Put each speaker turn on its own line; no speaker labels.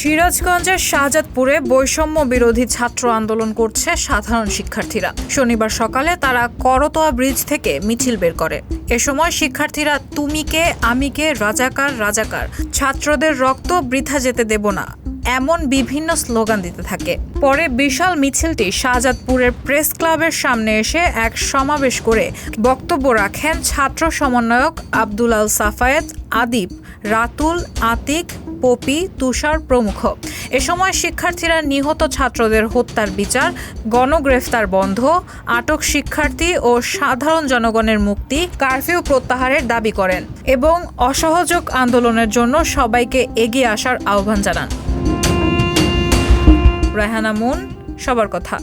সিরাজগঞ্জের শাহজাদপুরে বৈষম্য বিরোধী ছাত্র আন্দোলন করছে সাধারণ শিক্ষার্থীরা। শনিবার সকালে তারা করতোয়া ব্রিজ থেকে মিছিল বের করে। এ সময় শিক্ষার্থীরা তুমি কে আমি কে রাজাকার রাজাকার, ছাত্রদের রক্ত বৃথা যেতে দেব না এমন বিভিন্ন স্লোগান দিতে থাকে। পরে বিশাল মিছিলটি শাহজাদপুরের প্রেস ক্লাবের সামনে এসে এক সমাবেশ করে বক্তব্য রাখেন ছাত্র সমন্বয়ক আব্দুল আল সাফায়েত, আদিব, রাতুল, আতিক, পপি, তুষার প্রমুখ। এ সময় শিক্ষার্থীরা নিহত ছাত্রদের হত্যার বিচার, গণগ্রেফতার বন্ধ, আটক শিক্ষার্থী ও সাধারণ জনগণের মুক্তি, কারফিউ প্রত্যাহারের দাবি করেন এবং অসহযোগ আন্দোলনের জন্য সবাইকে এগিয়ে আসার আহ্বান জানান। রায়হানা মুন, সবার কথা।